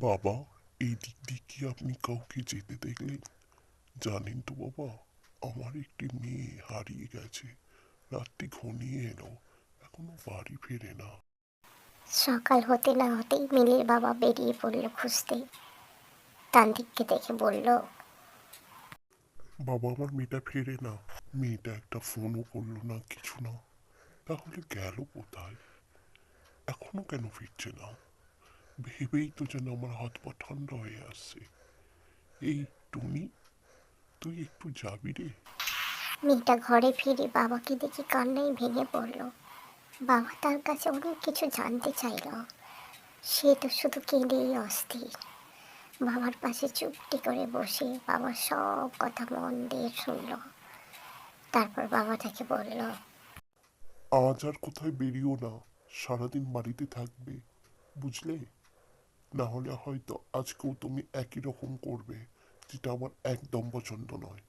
বাবা, এই দিক দিয়ে কি আপনি কাউকে যেতে দেখলেন? জানেন তো বাবা, আমার একটি মেয়ে হারিয়ে গেছে। রাত্রি ঘনিয়ে এলো, এখনো বাড়ি ফেরে না। সকাল হতে না হতেই মিলির বাবা বেরিয়ে পড়ল খুঁজতে। তান্ত্রিককে দেখে বলল, বাবা, আমার মেয়েটা ফেরে না। মেয়েটা একটা ফোনও করলো না, কিছু না। তাহলে গেল কোথায়? এখনো কেন ফিরছে না? ভেবেই তো যেন আমার হাত পা ঠান্ডা হয়ে আসছে। এই টুনি, তুই একটু যাবি রে? মেয়েটা ঘরে ফিরে বাবাকে দেখে কান্নায় ভেঙে পড়ল। বাবা তার কাছে অনেক কিছু জানতে চাইল। সে তো শুধু কেঁদেই অস্থির। বাবার পাশে চুপটি করে বসে বাবার সব কথা মন দিয়ে শুনল। তারপর বাবা তাকে বলল, আজ আর কোথায় বেরিও না। সারাদিন বাড়িতে থাকবে, বুঝলে? না হলে হয়তো আজকেও তুমি একই রকম করবে, যেটা আমার একদম পছন্দ নয়।